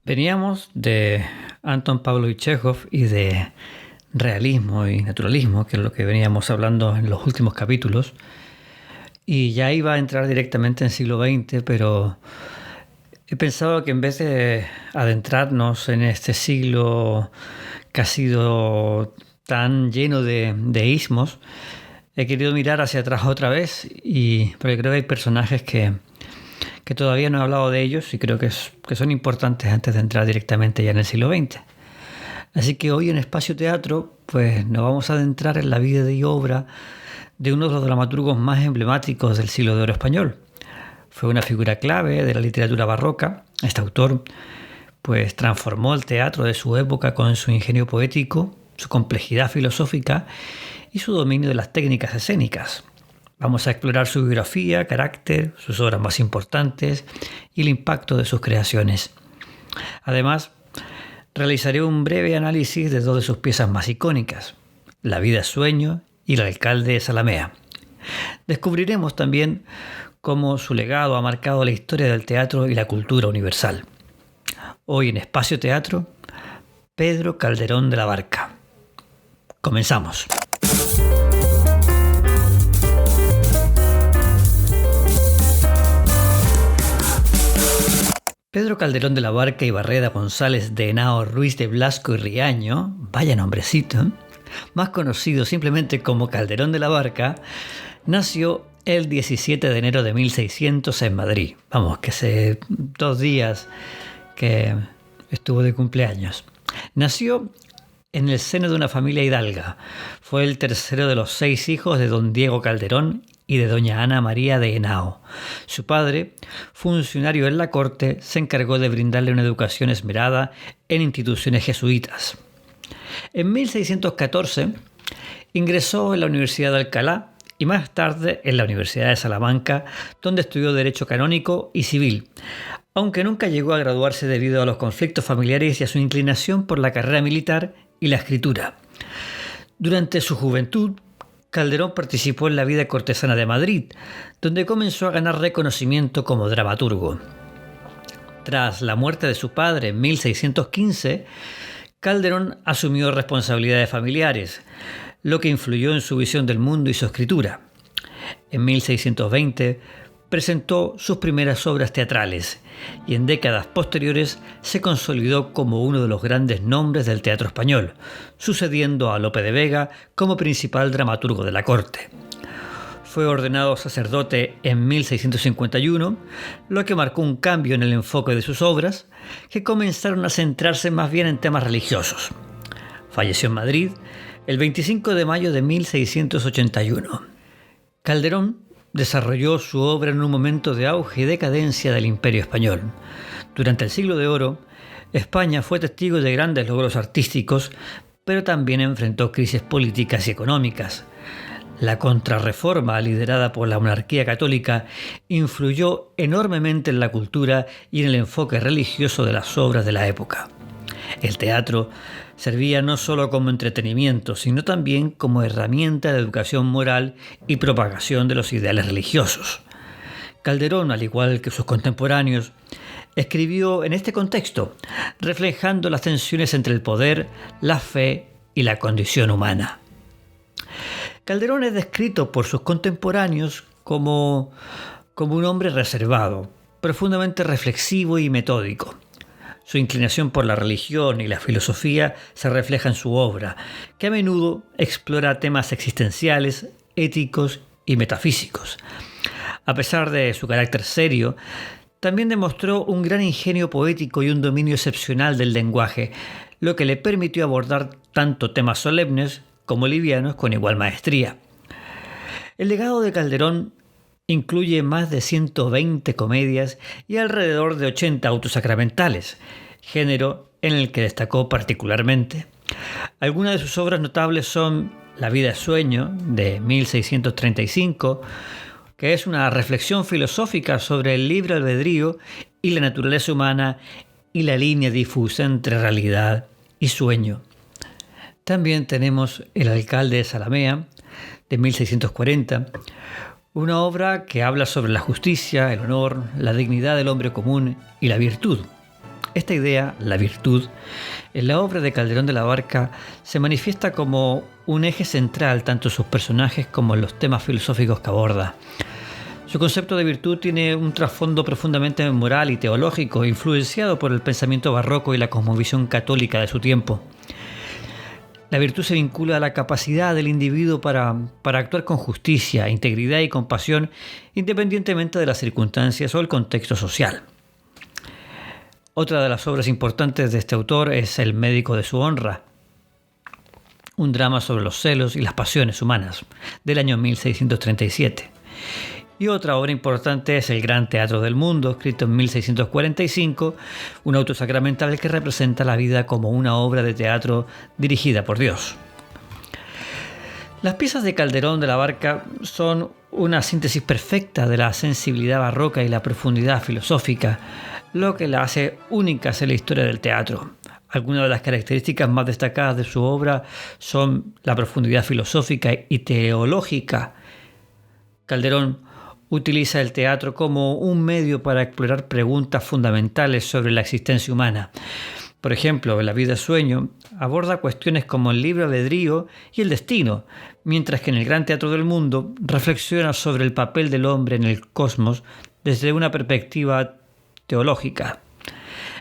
Veníamos de Anton Pavlovich Chekhov y de realismo y naturalismo, que es lo que veníamos hablando en los últimos capítulos, y ya iba a entrar directamente en siglo XX, pero he pensado que en vez de adentrarnos en este siglo que ha sido tan lleno de ismos, he querido mirar hacia atrás otra vez, porque creo que hay personajes que todavía no he hablado de ellos y creo que son importantes antes de entrar directamente ya en el siglo XX. Así que hoy en Espacio Teatro pues nos vamos a adentrar en la vida y obra de uno de los dramaturgos más emblemáticos del siglo de oro español. Fue una figura clave de la literatura barroca. Este autor pues transformó el teatro de su época con su ingenio poético, su complejidad filosófica y su dominio de las técnicas escénicas. Vamos a explorar su biografía, carácter, sus obras más importantes y el impacto de sus creaciones. Además, realizaré un breve análisis de dos de sus piezas más icónicas, La vida es sueño y El alcalde de Zalamea. Descubriremos también cómo su legado ha marcado la historia del teatro y la cultura universal. Hoy en Espacio Teatro, Pedro Calderón de la Barca. Comenzamos. Pedro Calderón de la Barca y Barreda González de Henao Ruiz de Blasco y Riaño, vaya nombrecito, más conocido simplemente como Calderón de la Barca, nació el 17 de enero de 1600 en Madrid. Vamos, que hace 2 días que estuvo de cumpleaños. Nació en el seno de una familia hidalga. Fue el tercero de los 6 hijos de don Diego Calderón y de doña Ana María de Henao. Su padre, funcionario en la corte, se encargó de brindarle una educación esmerada en instituciones jesuitas. En 1614 ingresó en la Universidad de Alcalá y más tarde en la Universidad de Salamanca, donde estudió Derecho Canónico y Civil, aunque nunca llegó a graduarse debido a los conflictos familiares y a su inclinación por la carrera militar y la escritura. Durante su juventud, Calderón participó en la vida cortesana de Madrid, donde comenzó a ganar reconocimiento como dramaturgo. Tras la muerte de su padre en 1615, Calderón asumió responsabilidades familiares, lo que influyó en su visión del mundo y su escritura. En 1620 presentó sus primeras obras teatrales y en décadas posteriores se consolidó como uno de los grandes nombres del teatro español, sucediendo a Lope de Vega como principal dramaturgo de la corte. Fue ordenado sacerdote en 1651, lo que marcó un cambio en el enfoque de sus obras, que comenzaron a centrarse más bien en temas religiosos. Falleció en Madrid el 25 de mayo de 1681. Calderón desarrolló su obra en un momento de auge y decadencia del Imperio Español. Durante el Siglo de Oro, España fue testigo de grandes logros artísticos, pero también enfrentó crisis políticas y económicas. La contrarreforma liderada por la monarquía católica influyó enormemente en la cultura y en el enfoque religioso de las obras de la época. El teatro servía no solo como entretenimiento, sino también como herramienta de educación moral y propagación de los ideales religiosos. Calderón, al igual que sus contemporáneos, escribió en este contexto, reflejando las tensiones entre el poder, la fe y la condición humana. Calderón es descrito por sus contemporáneos como un hombre reservado, profundamente reflexivo y metódico. Su inclinación por la religión y la filosofía se refleja en su obra, que a menudo explora temas existenciales, éticos y metafísicos. A pesar de su carácter serio, también demostró un gran ingenio poético y un dominio excepcional del lenguaje, lo que le permitió abordar tanto temas solemnes como livianos con igual maestría. El legado de Calderón incluye más de 120 comedias y alrededor de 80 autos sacramentales, género en el que destacó particularmente. Algunas de sus obras notables son La vida es sueño, de 1635, que es una reflexión filosófica sobre el libre albedrío y la naturaleza humana y la línea difusa entre realidad y sueño. También tenemos El alcalde de Zalamea, de 1640, una obra que habla sobre la justicia, el honor, la dignidad del hombre común y la virtud. Esta idea, la virtud, en la obra de Calderón de la Barca se manifiesta como un eje central tanto en sus personajes como en los temas filosóficos que aborda. Su concepto de virtud tiene un trasfondo profundamente moral y teológico, influenciado por el pensamiento barroco y la cosmovisión católica de su tiempo. La virtud se vincula a la capacidad del individuo para actuar con justicia, integridad y compasión, independientemente de las circunstancias o el contexto social. Otra de las obras importantes de este autor es El médico de su honra, un drama sobre los celos y las pasiones humanas, del año 1637. Y otra obra importante es El Gran Teatro del Mundo, escrito en 1645, un auto sacramental que representa la vida como una obra de teatro dirigida por Dios. Las piezas de Calderón de la Barca son una síntesis perfecta de la sensibilidad barroca y la profundidad filosófica, lo que la hace única en la historia del teatro. Algunas de las características más destacadas de su obra son la profundidad filosófica y teológica. Calderón utiliza el teatro como un medio para explorar preguntas fundamentales sobre la existencia humana. Por ejemplo, en La vida sueño aborda cuestiones como el libre albedrío y el destino, mientras que en El Gran Teatro del Mundo reflexiona sobre el papel del hombre en el cosmos desde una perspectiva teológica.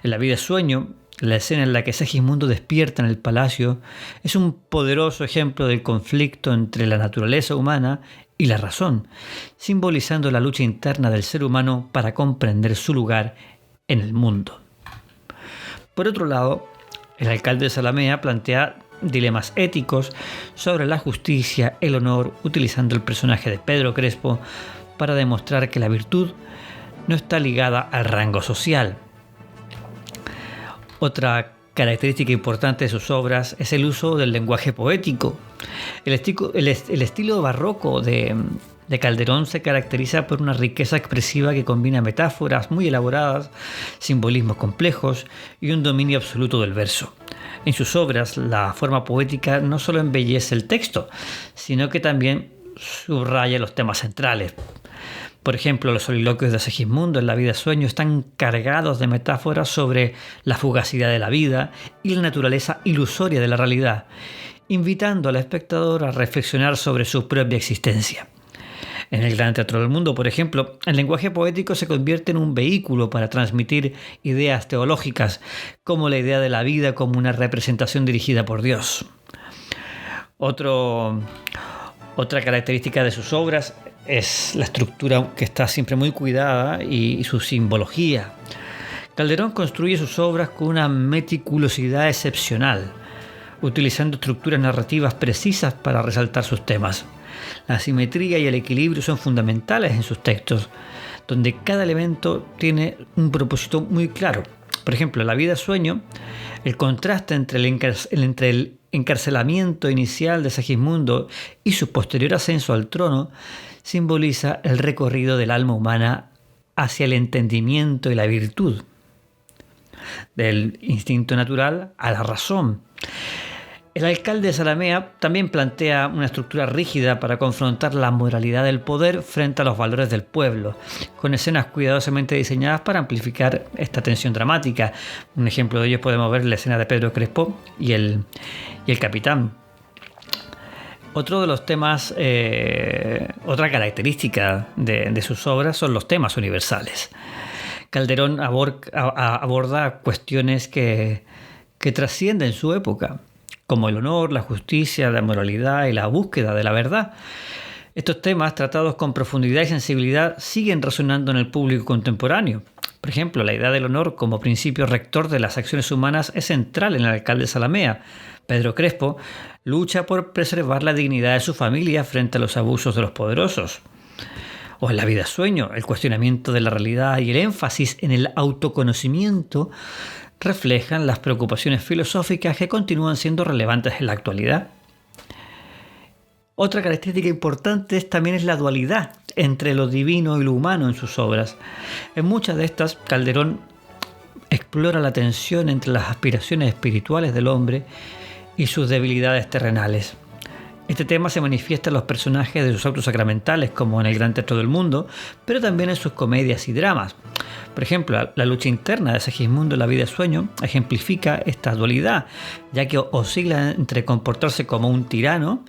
En La vida sueño, la escena en la que Segismundo despierta en el palacio es un poderoso ejemplo del conflicto entre la naturaleza humana y la razón, simbolizando la lucha interna del ser humano para comprender su lugar en el mundo. Por otro lado, el alcalde de Zalamea plantea dilemas éticos sobre la justicia, el honor, utilizando el personaje de Pedro Crespo para demostrar que la virtud no está ligada al rango social. Otra característica importante de sus obras es el uso del lenguaje poético. El estilo barroco de Calderón se caracteriza por una riqueza expresiva que combina metáforas muy elaboradas, simbolismos complejos y un dominio absoluto del verso. En sus obras, la forma poética no solo embellece el texto, sino que también subraya los temas centrales. Por ejemplo, los soliloquios de Segismundo en La vida sueño están cargados de metáforas sobre la fugacidad de la vida y la naturaleza ilusoria de la realidad, invitando al espectador a reflexionar sobre su propia existencia. En El Gran Teatro del Mundo, por ejemplo, el lenguaje poético se convierte en un vehículo para transmitir ideas teológicas, como la idea de la vida como una representación dirigida por Dios. Otra característica de sus obras es la estructura, que está siempre muy cuidada, y su simbología. Calderón construye sus obras con una meticulosidad excepcional, utilizando estructuras narrativas precisas para resaltar sus temas. La simetría y el equilibrio son fundamentales en sus textos, donde cada elemento tiene un propósito muy claro. Por ejemplo, en La vida sueño, el contraste entre el encarcelamiento inicial de Segismundo y su posterior ascenso al trono simboliza el recorrido del alma humana hacia el entendimiento y la virtud, del instinto natural a la razón. El alcalde de Zalamea también plantea una estructura rígida para confrontar la moralidad del poder frente a los valores del pueblo, con escenas cuidadosamente diseñadas para amplificar esta tensión dramática. Un ejemplo de ello podemos ver la escena de Pedro Crespo y el capitán. Otro de los temas, otra característica de sus obras son los temas universales. Calderón aborda cuestiones que trascienden su época, como el honor, la justicia, la moralidad y la búsqueda de la verdad. Estos temas, tratados con profundidad y sensibilidad, siguen resonando en el público contemporáneo. Por ejemplo, la idea del honor como principio rector de las acciones humanas es central en el alcalde de Zalamea. Pedro Crespo lucha por preservar la dignidad de su familia frente a los abusos de los poderosos. O en La vida sueño, el cuestionamiento de la realidad y el énfasis en el autoconocimiento reflejan las preocupaciones filosóficas que continúan siendo relevantes en la actualidad. Otra característica importante también es la dualidad entre lo divino y lo humano en sus obras. En muchas de estas, Calderón explora la tensión entre las aspiraciones espirituales del hombre y sus debilidades terrenales. Este tema se manifiesta en los personajes de sus autos sacramentales, como en El Gran Teatro del Mundo, pero también en sus comedias y dramas. Por ejemplo, la lucha interna de Segismundo en La vida de sueño ejemplifica esta dualidad, ya que oscila entre comportarse como un tirano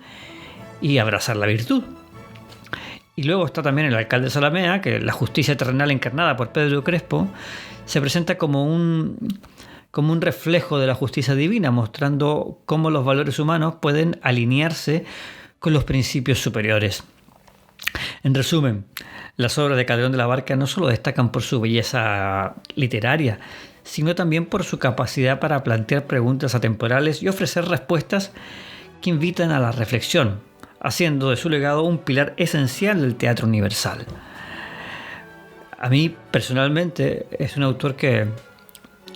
y abrazar la virtud. Y luego está también El alcalde de Zalamea, que la justicia terrenal encarnada por Pedro Crespo se presenta como un reflejo de la justicia divina, mostrando cómo los valores humanos pueden alinearse con los principios superiores. En resumen, las obras de Calderón de la Barca no solo destacan por su belleza literaria, sino también por su capacidad para plantear preguntas atemporales y ofrecer respuestas que invitan a la reflexión, haciendo de su legado un pilar esencial del teatro universal. A mí, personalmente, es un autor que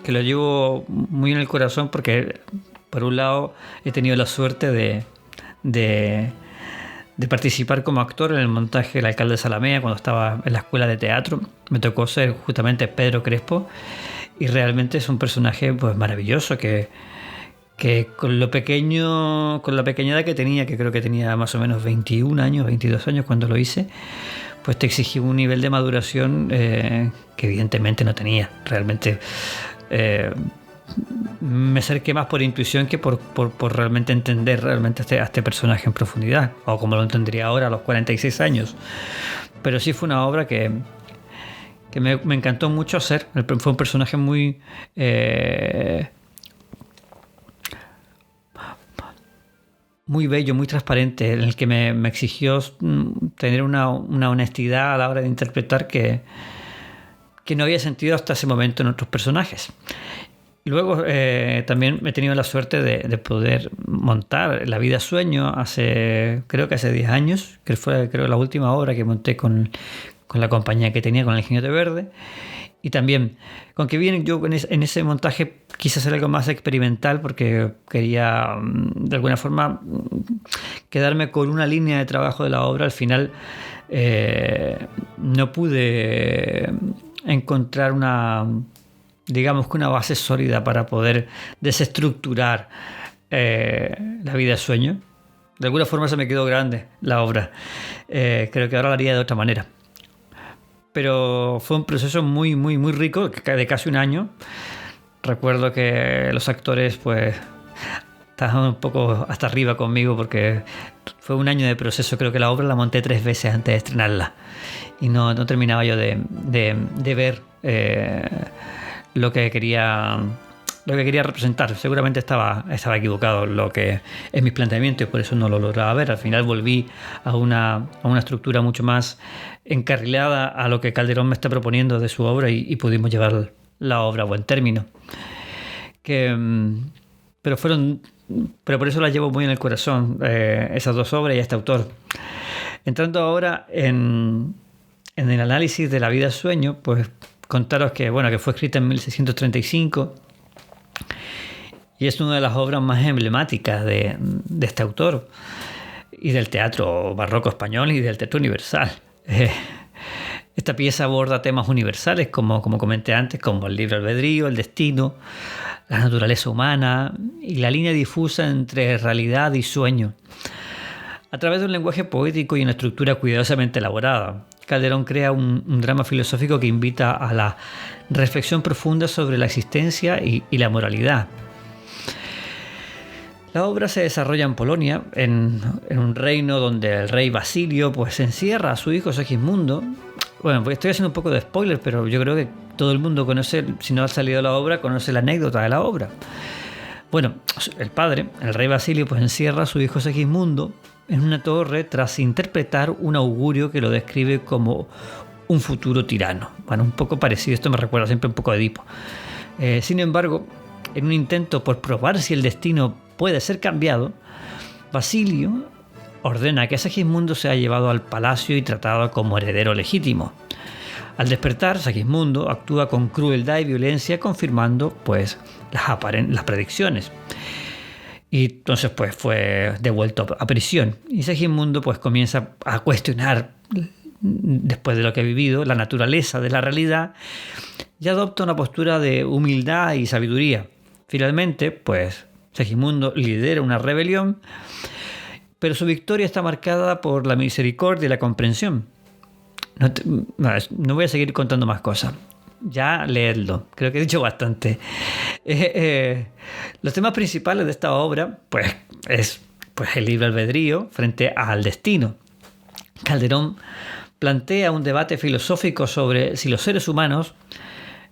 lo llevo muy en el corazón porque, por un lado, he tenido la suerte de participar como actor en el montaje del alcalde de Zalamea cuando estaba en la escuela de teatro. Me tocó ser justamente Pedro Crespo y realmente es un personaje pues maravilloso que con la pequeña edad que tenía, que creo que tenía más o menos 21 años, 22 años cuando lo hice, pues te exigía un nivel de maduración que evidentemente no tenía. Realmente me acerqué más por intuición que por realmente entender realmente a este personaje en profundidad, o como lo entendería ahora a los 46 años. Pero sí fue una obra que me encantó mucho hacer. Fue un personaje muy bello, muy transparente, en el que me exigió tener una honestidad a la hora de interpretar que no había sentido hasta ese momento en otros personajes. Luego también he tenido la suerte de poder montar La vida sueño creo que hace 10 años, que fue la última obra que monté con la compañía que tenía, con el Jinete Verde. Y también, con que bien yo en ese montaje quise hacer algo más experimental porque quería de alguna forma quedarme con una línea de trabajo de la obra. Al final no pude encontrar una base sólida para poder desestructurar La vida sueño. De alguna forma se me quedó grande la obra. Creo que ahora la haría de otra manera. Pero fue un proceso muy, muy, muy rico, de casi un año. Recuerdo que los actores pues estaban un poco hasta arriba conmigo porque fue un año de proceso. Creo que la obra la monté 3 veces antes de estrenarla y no terminaba yo de ver lo que quería representar. Seguramente estaba equivocado lo que es mis planteamientos y por eso no lo lograba ver. Al final volví a una estructura mucho más encarrilada a lo que Calderón me está proponiendo de su obra y pudimos llevar la obra a buen término. Pero por eso las llevo muy en el corazón, esas 2 obras y este autor. Entrando ahora en el análisis de La vida sueño, pues contaros que fue escrita en 1635 y es una de las obras más emblemáticas de este autor y del teatro barroco español y del teatro universal. Esta pieza aborda temas universales como comenté antes, como el libre albedrío, el destino, la naturaleza humana y la línea difusa entre realidad y sueño. A través de un lenguaje poético y una estructura cuidadosamente elaborada, Calderón crea un drama filosófico que invita a la reflexión profunda sobre la existencia y la moralidad. La obra se desarrolla en Polonia, en un reino donde el rey Basilio pues encierra a su hijo Segismundo. Bueno, pues estoy haciendo un poco de spoiler, pero yo creo que todo el mundo conoce, si no ha salido la obra, conoce la anécdota de la obra. Bueno, el padre, el rey Basilio, pues encierra a su hijo Segismundo en una torre tras interpretar un augurio que lo describe como un futuro tirano. Bueno, un poco parecido, esto me recuerda siempre un poco a Edipo. Sin embargo, en un intento por probar si el destino puede ser cambiado, Basilio ordena que Segismundo sea llevado al palacio y tratado como heredero legítimo. Al despertar, Segismundo actúa con crueldad y violencia, confirmando pues las predicciones. Y entonces pues fue devuelto a prisión. Y Segismundo pues comienza a cuestionar, después de lo que ha vivido, la naturaleza de la realidad y adopta una postura de humildad y sabiduría. Finalmente, pues Segismundo lidera una rebelión pero su victoria está marcada por la misericordia y la comprensión. No voy a seguir contando más cosas. Ya leedlo, creo que he dicho bastante. Los temas principales de esta obra es el libre albedrío frente al destino. Calderón plantea un debate filosófico sobre si los seres humanos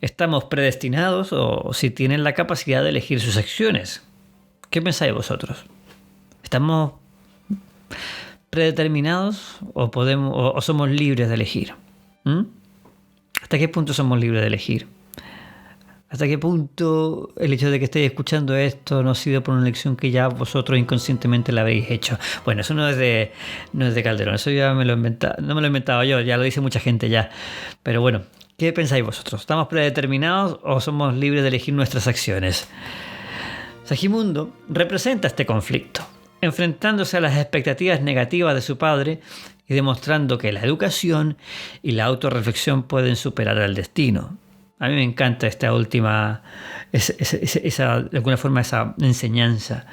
estamos predestinados o si tienen la capacidad de elegir sus acciones. ¿Qué pensáis vosotros? ¿Estamos predeterminados o somos libres de elegir? ¿Hasta qué punto somos libres de elegir? ¿Hasta qué punto el hecho de que estéis escuchando esto no ha sido por una elección que ya vosotros inconscientemente la habéis hecho? Bueno, eso no es de Calderón, eso ya me lo he inventado, no me lo he inventado yo, ya lo dice mucha gente ya. Pero bueno, ¿qué pensáis vosotros? ¿Estamos predeterminados o somos libres de elegir nuestras acciones? Segismundo representa este conflicto, enfrentándose a las expectativas negativas de su padre y demostrando que la educación y la autorreflexión pueden superar al destino. A mí me encanta esta última, de alguna forma, esa enseñanza.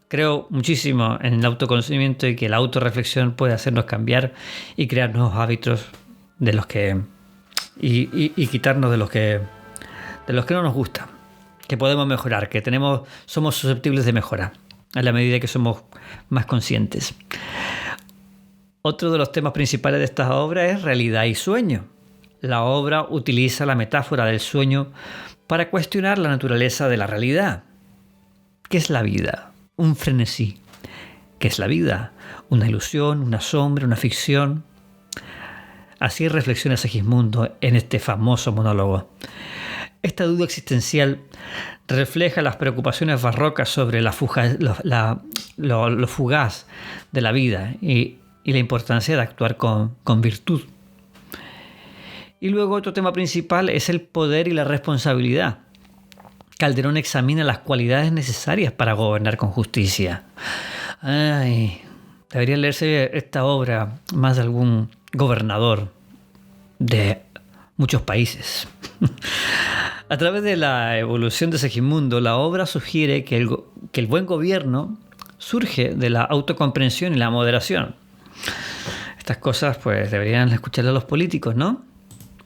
Creo muchísimo en el autoconocimiento y que la autorreflexión puede hacernos cambiar y crear nuevos hábitos de los que y quitarnos de los que no nos gustan, que podemos mejorar, que somos susceptibles de mejorar a la medida que somos más conscientes. Otro de los temas principales de esta obra es realidad y sueño. La obra utiliza la metáfora del sueño para cuestionar la naturaleza de la realidad. ¿Qué es la vida? Un frenesí. ¿Qué es la vida? Una ilusión, una sombra, una ficción. Así reflexiona Segismundo en este famoso monólogo. Esta duda existencial refleja las preocupaciones barrocas sobre lo fugaz de la vida y la importancia de actuar con virtud. Y luego otro tema principal es el poder y la responsabilidad. Calderón examina las cualidades necesarias para gobernar con justicia. Debería leerse esta obra más de algún gobernador de muchos países. A través de la evolución de Segismundo, la obra sugiere que el buen gobierno surge de la autocomprensión y la moderación. Estas cosas pues deberían escucharlas los políticos, ¿no?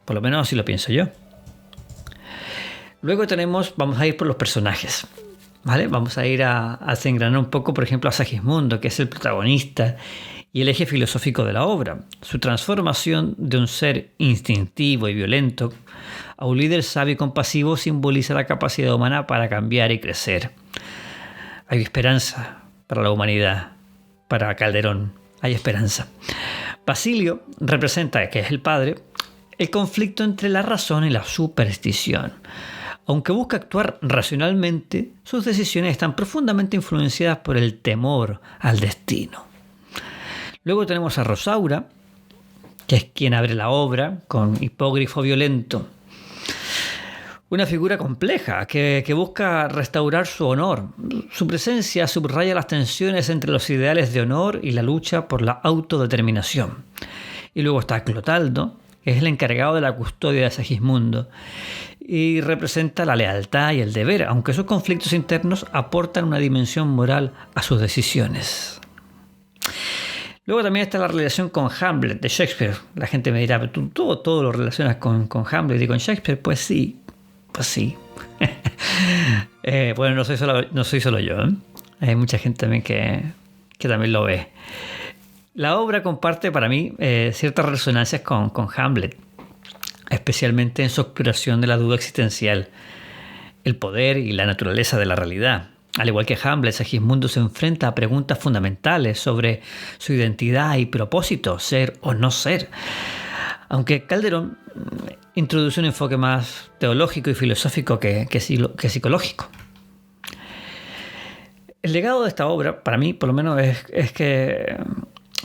Por lo menos así lo pienso yo. Luego vamos a ir por los personajes, ¿vale? Vamos a ir a desengranar un poco, por ejemplo, a Segismundo, que es el protagonista y el eje filosófico de la obra. Su transformación de un ser instintivo y violento a un líder sabio y compasivo simboliza la capacidad humana para cambiar y crecer. Hay esperanza para la humanidad, para Calderón, hay esperanza. Basilio representa, que es el padre, el conflicto entre la razón y la superstición. Aunque busca actuar racionalmente, sus decisiones están profundamente influenciadas por el temor al destino. Luego tenemos a Rosaura, que es quien abre la obra con hipógrifo violento. Una figura compleja que busca restaurar su honor. Su presencia subraya las tensiones entre los ideales de honor y la lucha por la autodeterminación. Y luego está Clotaldo, que es el encargado de la custodia de Segismundo y representa la lealtad y el deber, aunque sus conflictos internos aportan una dimensión moral a sus decisiones. Luego también está la relación con Hamlet de Shakespeare. La gente me dirá, ¿tú todo lo relacionas con Hamlet y con Shakespeare? Pues sí. Bueno, no soy solo yo, ¿eh? Hay mucha gente también que también lo ve. La obra comparte para mí ciertas resonancias con Hamlet, especialmente en su exploración de la duda existencial, el poder y la naturaleza de la realidad. Al igual que Hamlet, Segismundo se enfrenta a preguntas fundamentales sobre su identidad y propósito, ser o no ser. Aunque Calderón introduce un enfoque más teológico y filosófico que psicológico. El legado de esta obra, para mí, por lo menos, es que,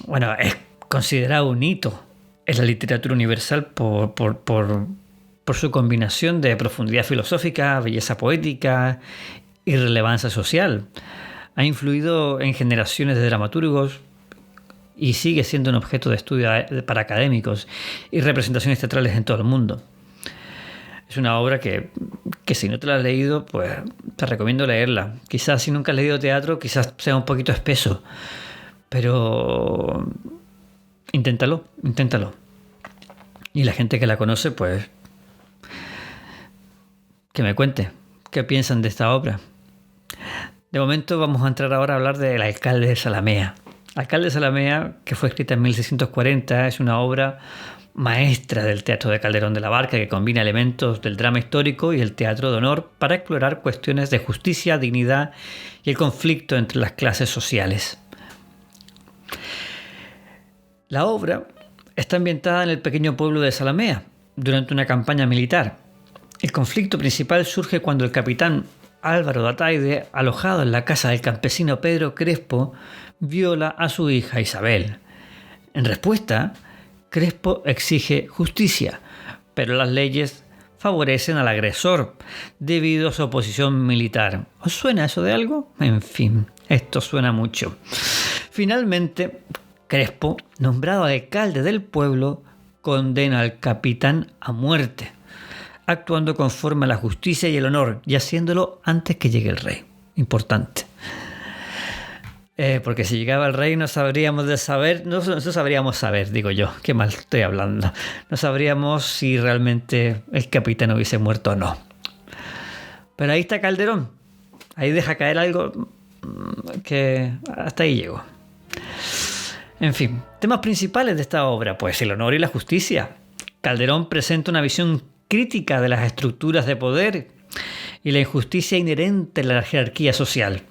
bueno, es considerado un hito en la literatura universal por su combinación de profundidad filosófica, belleza poética y relevancia social. Ha influido en generaciones de dramaturgos y sigue siendo un objeto de estudio para académicos y representaciones teatrales en todo el mundo. Es una obra que si no te la has leído, pues te recomiendo leerla. Quizás si nunca has leído teatro, quizás sea un poquito espeso, Pero inténtalo. Y la gente que la conoce, pues, que me cuente qué piensan de esta obra. De momento vamos a entrar ahora a hablar del Alcalde de Zalamea. Alcalde de Zalamea, que fue escrita en 1640, es una obra maestra del teatro de Calderón de la Barca que combina elementos del drama histórico y el teatro de honor para explorar cuestiones de justicia, dignidad y el conflicto entre las clases sociales. La obra está ambientada en el pequeño pueblo de Zalamea durante una campaña militar. El conflicto principal surge cuando el capitán Álvaro de Ataide, alojado en la casa del campesino Pedro Crespo, viola a su hija Isabel. En respuesta, Crespo exige justicia, pero las leyes favorecen al agresor debido a su oposición militar. ¿Os suena eso de algo? En fin, esto suena mucho. Finalmente, Crespo, nombrado alcalde del pueblo, condena al capitán a muerte, actuando conforme a la justicia y el honor y haciéndolo antes que llegue el rey. Importante. Porque si llegaba el rey no sabríamos saber, digo yo, qué mal estoy hablando. No sabríamos si realmente el capitán hubiese muerto o no. Pero ahí está Calderón. Ahí deja caer algo que hasta ahí llegó. En fin, temas principales de esta obra, pues el honor y la justicia. Calderón presenta una visión crítica de las estructuras de poder y la injusticia inherente a la jerarquía social.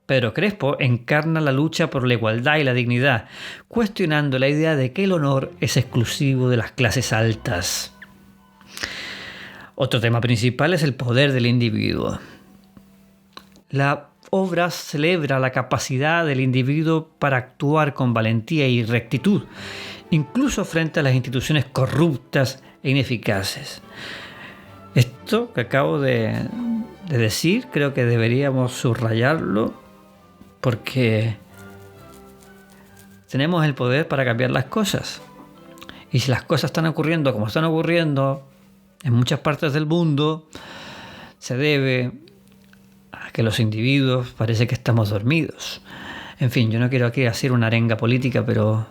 Pedro Crespo encarna la lucha por la igualdad y la dignidad, cuestionando la idea de que el honor es exclusivo de las clases altas. Otro tema principal es el poder del individuo. La obra celebra la capacidad del individuo para actuar con valentía y rectitud, incluso frente a las instituciones corruptas e ineficaces. Esto que acabo de decir, creo que deberíamos subrayarlo, porque tenemos el poder para cambiar las cosas. Y si las cosas están ocurriendo como están ocurriendo en muchas partes del mundo, se debe a que los individuos parece que estamos dormidos. En fin, yo no quiero aquí hacer una arenga política, pero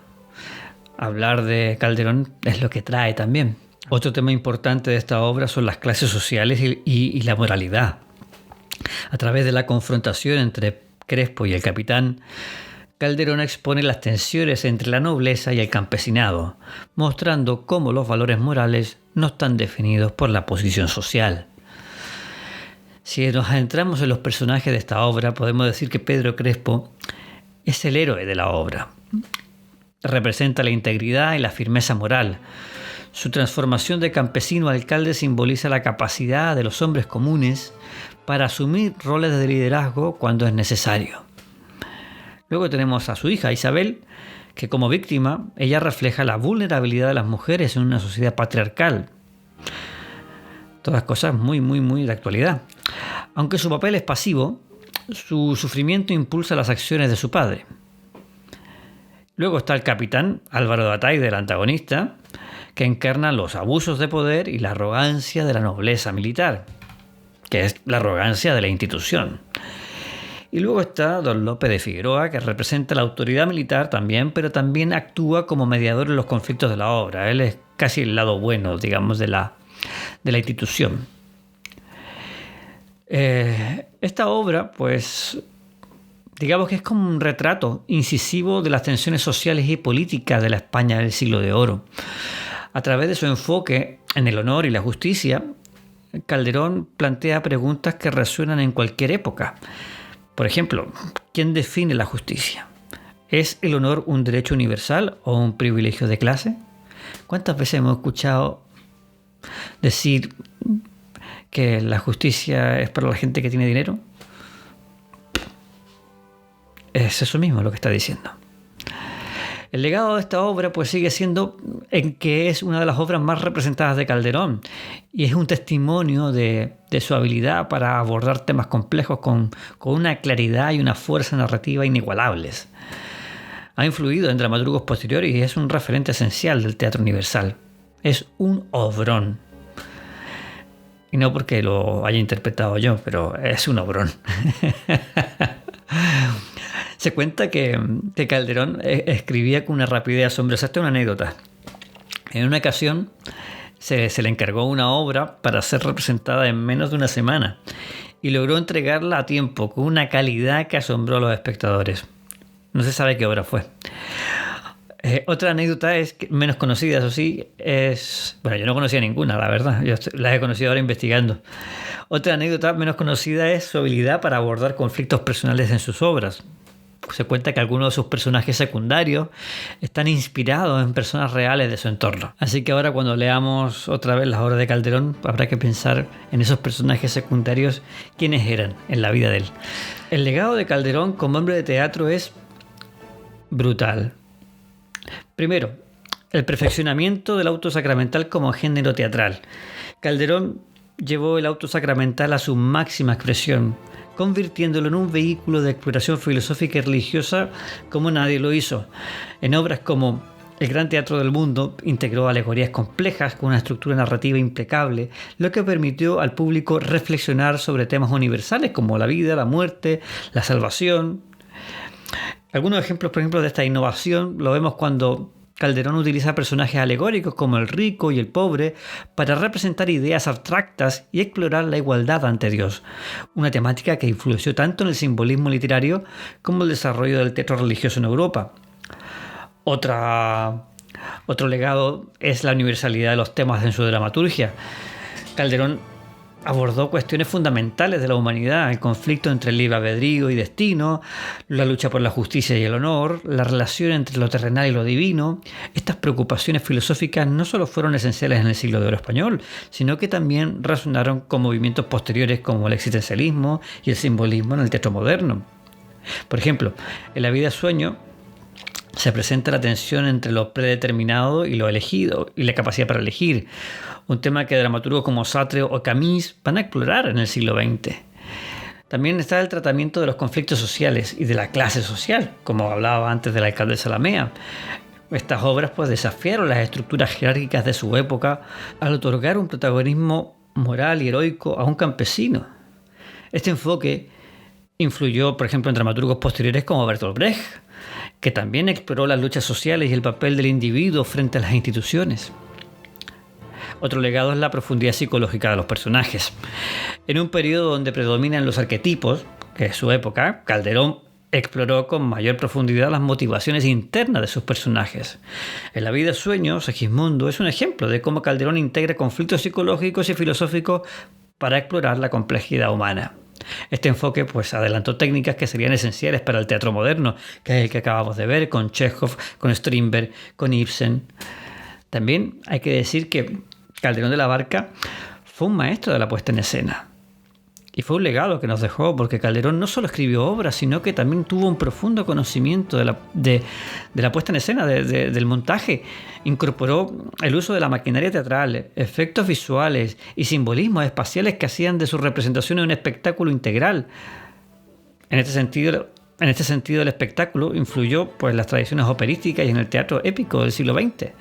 hablar de Calderón es lo que trae también. Otro tema importante de esta obra son las clases sociales y la moralidad. A través de la confrontación entre Crespo y el capitán, Calderón expone las tensiones entre la nobleza y el campesinado, mostrando cómo los valores morales no están definidos por la posición social. Si nos adentramos en los personajes de esta obra, podemos decir que Pedro Crespo es el héroe de la obra. Representa la integridad y la firmeza moral. Su transformación de campesino a alcalde simboliza la capacidad de los hombres comunes para asumir roles de liderazgo cuando es necesario. Luego tenemos a su hija Isabel, que como víctima, ella refleja la vulnerabilidad de las mujeres en una sociedad patriarcal. Todas cosas muy de actualidad. Aunque su papel es pasivo, su sufrimiento impulsa las acciones de su padre. Luego está el capitán Álvaro de Ataide, el antagonista, que encarna los abusos de poder y la arrogancia de la nobleza militar, que es la arrogancia de la institución. Y luego está don Lope de Figueroa, que representa la autoridad militar también, pero también actúa como mediador en los conflictos de la obra. Él es casi el lado bueno, digamos, de la institución. Esta obra, pues, digamos que es como un retrato incisivo de las tensiones sociales y políticas de la España del siglo de oro. A través de su enfoque en el honor y la justicia, Calderón plantea preguntas que resuenan en cualquier época. Por ejemplo, ¿quién define la justicia? ¿Es el honor un derecho universal o un privilegio de clase? ¿Cuántas veces hemos escuchado decir que la justicia es para la gente que tiene dinero? Es eso mismo lo que está diciendo. El legado de esta obra pues sigue siendo en que es una de las obras más representadas de Calderón y es un testimonio de su habilidad para abordar temas complejos con una claridad y una fuerza narrativa inigualables. Ha influido en dramaturgos posteriores y es un referente esencial del teatro universal. Es un obrón. Y no porque lo haya interpretado yo, pero es un obrón. Se cuenta que Calderón escribía con una rapidez asombrosa. Esta es una anécdota. En una ocasión se le encargó una obra para ser representada en menos de una semana y logró entregarla a tiempo con una calidad que asombró a los espectadores. No se sabe qué obra fue. Otra anécdota es menos conocida, eso sí, bueno, yo no conocía ninguna, la verdad, yo las he conocido ahora investigando. Otra anécdota menos conocida es su habilidad para abordar conflictos personales en sus obras. Se cuenta que algunos de sus personajes secundarios están inspirados en personas reales de su entorno. Así que ahora, cuando leamos otra vez las obras de Calderón, habrá que pensar en esos personajes secundarios, quiénes eran en la vida de él. El legado de Calderón como hombre de teatro es brutal. Primero, el perfeccionamiento del auto sacramental como género teatral. Calderón llevó el auto sacramental a su máxima expresión, convirtiéndolo en un vehículo de exploración filosófica y religiosa como nadie lo hizo. En obras como El Gran Teatro del Mundo integró alegorías complejas con una estructura narrativa impecable, lo que permitió al público reflexionar sobre temas universales como la vida, la muerte, la salvación. Algunos ejemplos, por ejemplo, de esta innovación lo vemos cuando Calderón utiliza personajes alegóricos como el rico y el pobre para representar ideas abstractas y explorar la igualdad ante Dios, una temática que influyó tanto en el simbolismo literario como el desarrollo del teatro religioso en Europa. Otro legado es la universalidad de los temas en su dramaturgia. Calderón abordó cuestiones fundamentales de la humanidad, el conflicto entre el libre albedrío y destino, la lucha por la justicia y el honor, la relación entre lo terrenal y lo divino. Estas preocupaciones filosóficas no solo fueron esenciales en el siglo de oro español, sino que también resonaron con movimientos posteriores como el existencialismo y el simbolismo en el teatro moderno. Por ejemplo, en La vida sueño se presenta la tensión entre lo predeterminado y lo elegido, y la capacidad para elegir, un tema que dramaturgos como Sartre o Camus van a explorar en el siglo XX. También está el tratamiento de los conflictos sociales y de la clase social, como hablaba antes del alcalde Zalamea. Estas obras desafiaron las estructuras jerárquicas de su época al otorgar un protagonismo moral y heroico a un campesino. Este enfoque influyó, por ejemplo, en dramaturgos posteriores como Bertolt Brecht, que también exploró las luchas sociales y el papel del individuo frente a las instituciones. Otro legado es la profundidad psicológica de los personajes. En un periodo donde predominan los arquetipos, que es su época, Calderón exploró con mayor profundidad las motivaciones internas de sus personajes. En La vida sueño, Segismundo es un ejemplo de cómo Calderón integra conflictos psicológicos y filosóficos para explorar la complejidad humana. Este enfoque adelantó técnicas que serían esenciales para el teatro moderno, que es el que acabamos de ver con Chekhov, con Strindberg, con Ibsen. También hay que decir que Calderón de la Barca fue un maestro de la puesta en escena. Y fue un legado que nos dejó, porque Calderón no solo escribió obras, sino que también tuvo un profundo conocimiento de la puesta en escena, del montaje. Incorporó el uso de la maquinaria teatral, efectos visuales y simbolismos espaciales que hacían de su representación un espectáculo integral. En este sentido, el espectáculo influyó en las tradiciones operísticas y en el teatro épico del siglo XX.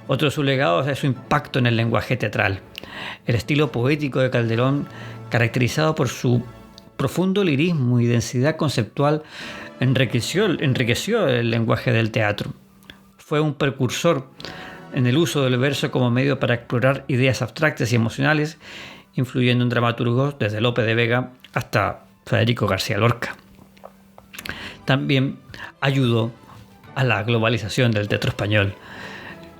Otro de sus legados es su impacto en el lenguaje teatral. El estilo poético de Calderón, caracterizado por su profundo lirismo y densidad conceptual, enriqueció el lenguaje del teatro. Fue un precursor en el uso del verso como medio para explorar ideas abstractas y emocionales, influyendo en dramaturgos desde Lope de Vega hasta Federico García Lorca. También ayudó a la globalización del teatro español.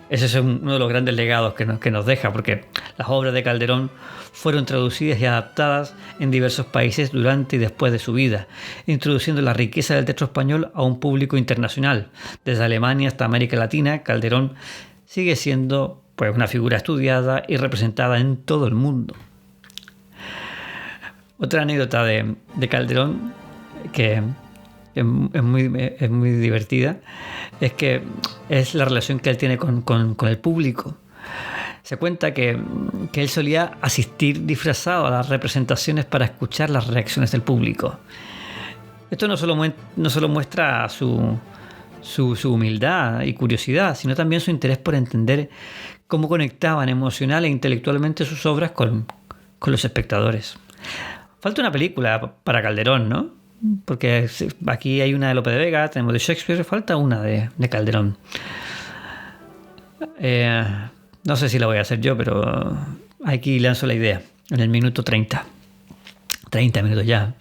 Ese es uno de los grandes legados que nos deja, porque las obras de Calderón fueron traducidas y adaptadas en diversos países durante y después de su vida, introduciendo la riqueza del teatro español a un público internacional. Desde Alemania hasta América Latina, Calderón sigue siendo una figura estudiada y representada en todo el mundo. Otra anécdota de Calderón que es muy divertida, es la relación que él tiene con el público. Se cuenta que él solía asistir disfrazado a las representaciones para escuchar las reacciones del público. Esto no solo muestra su humildad y curiosidad, sino también su interés por entender cómo conectaban emocional e intelectualmente sus obras con los espectadores. Falta una película para Calderón, ¿no? porque aquí hay una de Lope de Vega, tenemos de Shakespeare, falta una de Calderón. No sé si la voy a hacer yo, pero aquí lanzo la idea. En el minuto 30 minutos ya.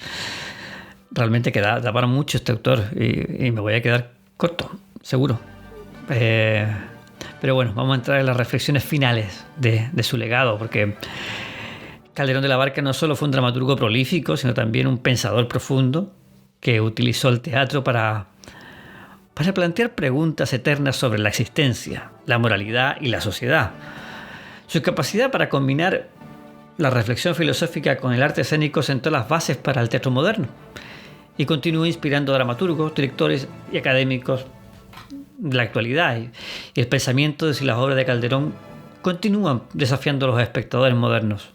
Realmente da para mucho este autor y me voy a quedar corto, seguro. Pero bueno, vamos a entrar en las reflexiones finales de su legado, porque Calderón de la Barca no solo fue un dramaturgo prolífico, sino también un pensador profundo que utilizó el teatro para plantear preguntas eternas sobre la existencia, la moralidad y la sociedad. Su capacidad para combinar la reflexión filosófica con el arte escénico sentó las bases para el teatro moderno y continuó inspirando a dramaturgos, directores y académicos de la actualidad. Y el pensamiento y las obras de Calderón continúan desafiando a los espectadores modernos,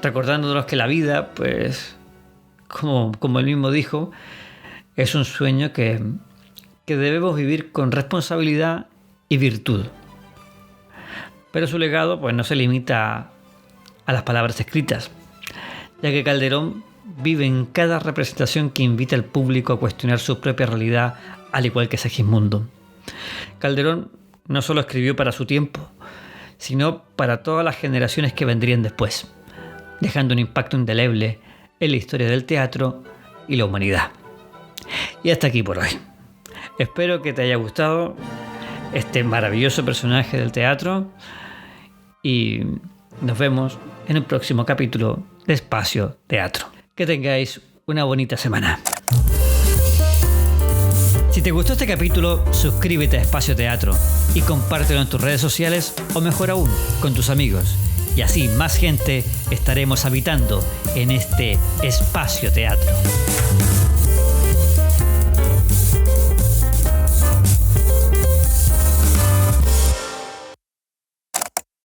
recordándonos que la vida, pues, como él mismo dijo, es un sueño que debemos vivir con responsabilidad y virtud. Pero su legado, pues, no se limita a las palabras escritas, ya que Calderón vive en cada representación que invita al público a cuestionar su propia realidad, al igual que Segismundo. Calderón no solo escribió para su tiempo, sino para todas las generaciones que vendrían después, dejando un impacto indeleble en la historia del teatro y la humanidad. Y hasta aquí por hoy. Espero que te haya gustado este maravilloso personaje del teatro y nos vemos en un próximo capítulo de Espacio Teatro. Que tengáis una bonita semana. Si te gustó este capítulo, suscríbete a Espacio Teatro y compártelo en tus redes sociales o mejor aún, con tus amigos. Y así más gente estaremos habitando en este Espacio Teatro.